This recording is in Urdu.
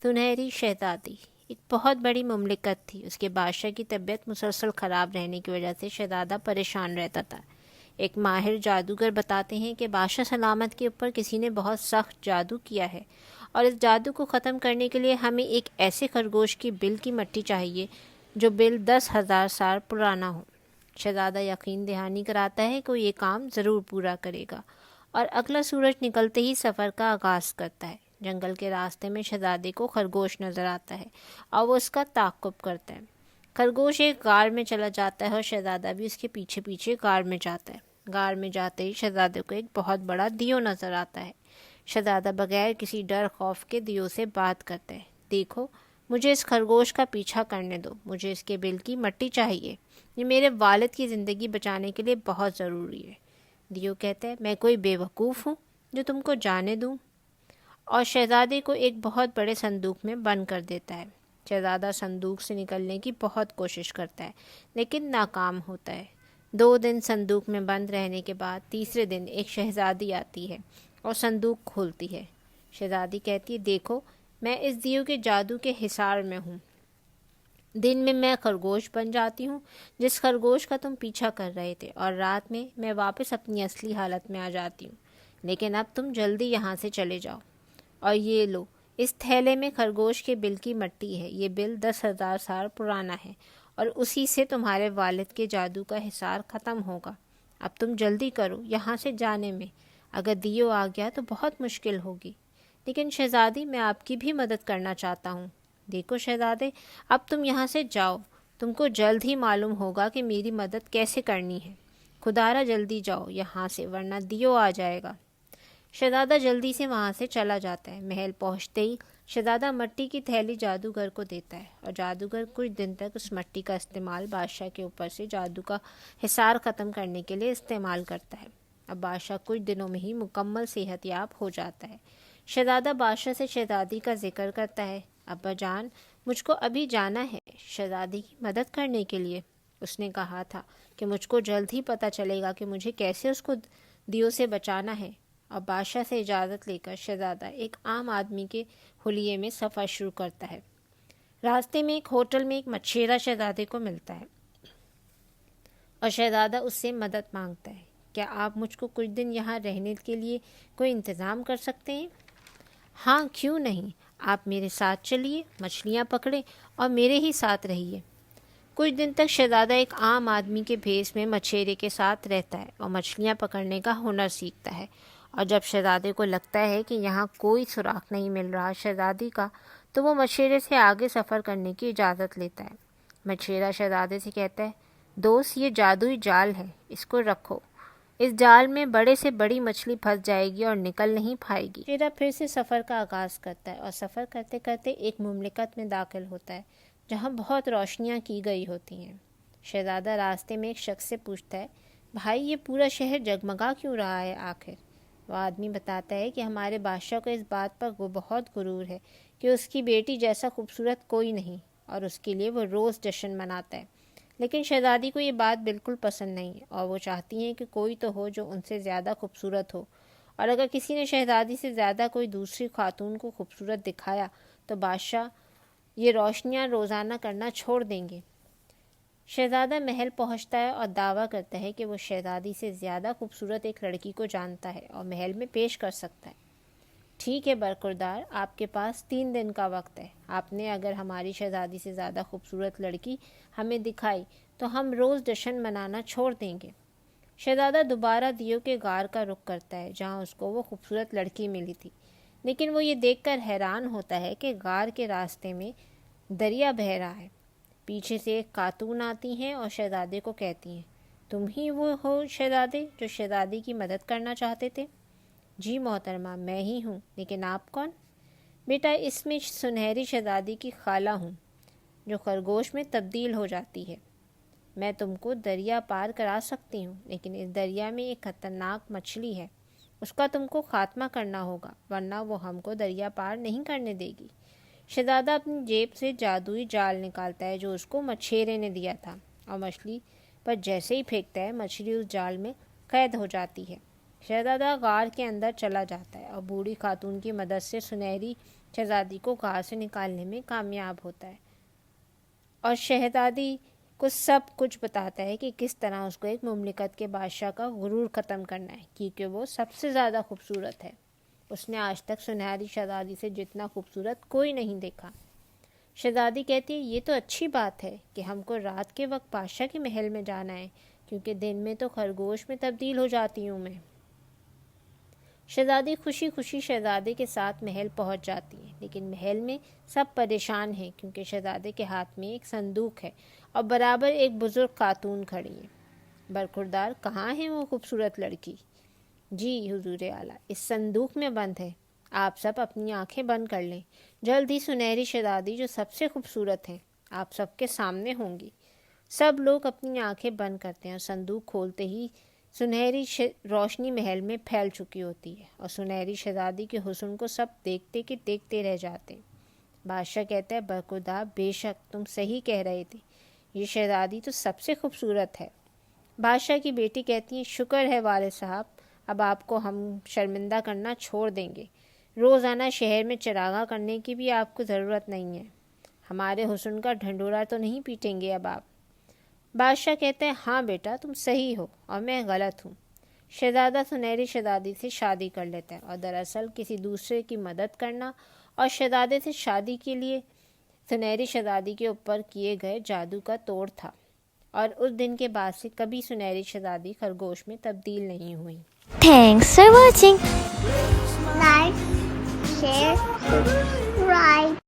سنہری شہزادی ایک بہت بڑی مملکت تھی۔ اس کے بادشاہ کی طبیعت مسلسل خراب رہنے کی وجہ سے شہزادہ پریشان رہتا تھا۔ ایک ماہر جادوگر بتاتے ہیں کہ بادشاہ سلامت کے اوپر کسی نے بہت سخت جادو کیا ہے، اور اس جادو کو ختم کرنے کے لیے ہمیں ایک ایسے خرگوش کی بل کی مٹی چاہیے جو بل 10,000 سال پرانا ہو۔ شہزادہ یقین دہانی کراتا ہے کہ وہ یہ کام ضرور پورا کرے گا، اور اگلا سورج نکلتے ہی سفر کا آغاز کرتا ہے۔ جنگل کے راستے میں شہزادے کو خرگوش نظر آتا ہے اور وہ اس کا تعاقب کرتا ہے۔ خرگوش ایک غار میں چلا جاتا ہے اور شہزادہ بھی اس کے پیچھے پیچھے غار میں جاتا ہے۔ غار میں جاتے ہی شہزادے کو ایک بہت بڑا دیو نظر آتا ہے۔ شہزادہ بغیر کسی ڈر خوف کے دیو سے بات کرتا ہے، دیکھو، مجھے اس خرگوش کا پیچھا کرنے دو، مجھے اس کے بل کی مٹی چاہیے، یہ میرے والد کی زندگی بچانے کے لیے بہت ضروری ہے۔ دیو کہتا ہے، میں کوئی بے وقوف ہوں جو تم کو جانے دوں، اور شہزادے کو ایک بہت بڑے صندوق میں بند کر دیتا ہے۔ شہزادہ صندوق سے نکلنے کی بہت کوشش کرتا ہے لیکن ناکام ہوتا ہے۔ 2 دن صندوق میں بند رہنے کے بعد تیسرے دن ایک شہزادی آتی ہے اور صندوق کھولتی ہے۔ شہزادی کہتی ہے، دیکھو، میں اس دیو کے جادو کے حصار میں ہوں۔ دن میں خرگوش بن جاتی ہوں جس خرگوش کا تم پیچھا کر رہے تھے، اور رات میں واپس اپنی اصلی حالت میں آ جاتی ہوں۔ لیکن اب تم جلدی یہاں سے چلے جاؤ، اور یہ لو، اس تھیلے میں خرگوش کے بل کی مٹی ہے۔ یہ بل 10,000 سال پرانا ہے، اور اسی سے تمہارے والد کے جادو کا حصار ختم ہوگا۔ اب تم جلدی کرو یہاں سے جانے میں، اگر دیو آ گیا تو بہت مشکل ہوگی۔ لیکن شہزادی، میں آپ کی بھی مدد کرنا چاہتا ہوں۔ دیکھو شہزادے، اب تم یہاں سے جاؤ، تم کو جلد ہی معلوم ہوگا کہ میری مدد کیسے کرنی ہے۔ خدارا جلدی جاؤ یہاں سے، ورنہ دیو آ جائے گا۔ شہزادہ جلدی سے وہاں سے چلا جاتا ہے۔ محل پہنچتے ہی شہزادہ مٹی کی تھیلی جادوگر کو دیتا ہے، اور جادوگر کچھ دن تک اس مٹی کا استعمال بادشاہ کے اوپر سے جادو کا حصار ختم کرنے کے لیے استعمال کرتا ہے۔ اب بادشاہ کچھ دنوں میں ہی مکمل صحت یاب ہو جاتا ہے۔ شہزادہ بادشاہ سے شہزادی کا ذکر کرتا ہے، ابا جان، مجھ کو ابھی جانا ہے شہزادی کی مدد کرنے کے لیے۔ اس نے کہا تھا کہ مجھ کو جلد ہی پتہ چلے گا کہ مجھے کیسے اس کو دیو سے بچانا ہے۔ اور بادشاہ سے اجازت لے کر شہزادہ ایک عام آدمی کے حلیے میں سفر شروع کرتا ہے۔ راستے میں ایک ہوٹل میں ایک مچھیرا شہزادے کو ملتا ہے، اور شہزادہ اس سے مدد مانگتا ہے، کیا آپ مجھ کو کچھ دن یہاں رہنے کے لیے کوئی انتظام کر سکتے ہیں؟ ہاں، کیوں نہیں، آپ میرے ساتھ چلیے، مچھلیاں پکڑیں اور میرے ہی ساتھ رہیے۔ کچھ دن تک شہزادہ ایک عام آدمی کے بھیس میں مچھیرے کے ساتھ رہتا ہے اور مچھلیاں پکڑنے کا ہنر سیکھتا ہے۔ اور جب شہزادے کو لگتا ہے کہ یہاں کوئی سراغ نہیں مل رہا شہزادی کا، تو وہ مچھیرے سے آگے سفر کرنے کی اجازت لیتا ہے۔ مچھیرا شہزادے سے کہتا ہے، دوست، یہ جادوئی جال ہے، اس کو رکھو، اس جال میں بڑے سے بڑی مچھلی پھنس جائے گی اور نکل نہیں پائے گی۔ مچھیرا پھر سے سفر کا آغاز کرتا ہے اور سفر کرتے کرتے ایک مملکت میں داخل ہوتا ہے جہاں بہت روشنیاں کی گئی ہوتی ہیں۔ شہزادہ راستے میں ایک شخص سے پوچھتا ہے، بھائی، یہ پورا شہر جگمگا کیوں رہا ہے آخر؟ وہ آدمی بتاتا ہے کہ ہمارے بادشاہ کو اس بات پر بہت غرور ہے کہ اس کی بیٹی جیسا خوبصورت کوئی نہیں، اور اس کے لیے وہ روز جشن مناتا ہے۔ لیکن شہزادی کو یہ بات بالکل پسند نہیں ہے، اور وہ چاہتی ہیں کہ کوئی تو ہو جو ان سے زیادہ خوبصورت ہو، اور اگر کسی نے شہزادی سے زیادہ کوئی دوسری خاتون کو خوبصورت دکھایا تو بادشاہ یہ روشنیاں روزانہ کرنا چھوڑ دیں گے۔ شہزادہ محل پہنچتا ہے اور دعویٰ کرتا ہے کہ وہ شہزادی سے زیادہ خوبصورت ایک لڑکی کو جانتا ہے اور محل میں پیش کر سکتا ہے۔ ٹھیک ہے برخوردار، آپ کے پاس 3 دن کا وقت ہے۔ آپ نے اگر ہماری شہزادی سے زیادہ خوبصورت لڑکی ہمیں دکھائی تو ہم روز جشن منانا چھوڑ دیں گے۔ شہزادہ دوبارہ دیو کے غار کا رخ کرتا ہے جہاں اس کو وہ خوبصورت لڑکی ملی تھی، لیکن وہ یہ دیکھ کر حیران ہوتا ہے کہ غار کے راستے میں دریا بہہ رہا ہے۔ پیچھے سے ایک خاتون آتی ہیں اور شہزادے کو کہتی ہیں، تم ہی وہ ہو شہزادے جو شہزادی کی مدد کرنا چاہتے تھے؟ جی محترمہ، میں ہی ہوں، لیکن آپ کون؟ بیٹا، اس میں سنہری شہزادی کی خالہ ہوں جو خرگوش میں تبدیل ہو جاتی ہے۔ میں تم کو دریا پار کرا سکتی ہوں، لیکن اس دریا میں ایک خطرناک مچھلی ہے، اس کا تم کو خاتمہ کرنا ہوگا، ورنہ وہ ہم کو دریا پار نہیں کرنے دے گی۔ شہزادہ اپنی جیب سے جادوئی جال نکالتا ہے جو اس کو مچھیرے نے دیا تھا، اور مچھلی پر جیسے ہی پھینکتا ہے مچھلی اس جال میں قید ہو جاتی ہے۔ شہزادہ غار کے اندر چلا جاتا ہے اور بوڑھی خاتون کی مدد سے سنہری شہزادی کو غار سے نکالنے میں کامیاب ہوتا ہے اور شہزادی کو سب کچھ بتاتا ہے کہ کس طرح اس کو ایک مملکت کے بادشاہ کا غرور ختم کرنا ہے، کیونکہ وہ سب سے زیادہ خوبصورت ہے۔ اس نے آج تک سنہری شہزادی سے جتنا خوبصورت کوئی نہیں دیکھا۔ شہزادی کہتی ہے یہ تو اچھی بات ہے کہ ہم کو رات کے وقت بادشاہ کے محل میں جانا ہے، کیونکہ دن میں تو خرگوش میں تبدیل ہو جاتی ہوں میں۔ شہزادی خوشی خوشی شہزادے کے ساتھ محل پہنچ جاتی ہے، لیکن محل میں سب پریشان ہیں کیونکہ شہزادے کے ہاتھ میں ایک صندوق ہے اور برابر ایک بزرگ خاتون کھڑی ہے۔ برخوردار، کہاں ہے وہ خوبصورت لڑکی؟ جی حضور اعلیٰ، اس صندوق میں بند ہے۔ آپ سب اپنی آنکھیں بند کر لیں، جلد ہی سنہری شہزادی جو سب سے خوبصورت ہیں آپ سب کے سامنے ہوں گی۔ سب لوگ اپنی آنکھیں بند کرتے ہیں اور صندوق کھولتے ہی سنہری روشنی محل میں پھیل چکی ہوتی ہے اور سنہری شہزادی کے حسن کو سب دیکھتے کہ دیکھتے رہ جاتے ہیں۔ بادشاہ کہتا ہے برخوردار، بے شک تم صحیح کہہ رہے تھے، یہ شہزادی تو سب سے خوبصورت ہے۔ بادشاہ کی بیٹی کہتی ہے شکر ہے والد صاحب، اب آپ کو ہم شرمندہ کرنا چھوڑ دیں گے، روزانہ شہر میں چراغاں کرنے کی بھی آپ کو ضرورت نہیں ہے، ہمارے حسن کا ڈھنڈورا تو نہیں پیٹیں گے اب آپ۔ بادشاہ کہتے ہیں ہاں بیٹا تم صحیح ہو اور میں غلط ہوں۔ شہزادہ سنہری شہزادی سے شادی کر لیتا ہے اور دراصل کسی دوسرے کی مدد کرنا اور شہزادے سے شادی کے لیے سنہری شہزادی کے اوپر کیے گئے جادو کا توڑ تھا، اور اس دن کے بعد سے کبھی سنہری شہزادی خرگوش میں تبدیل نہیں ہوئی۔ Thanks for watching. Like, share, subscribe.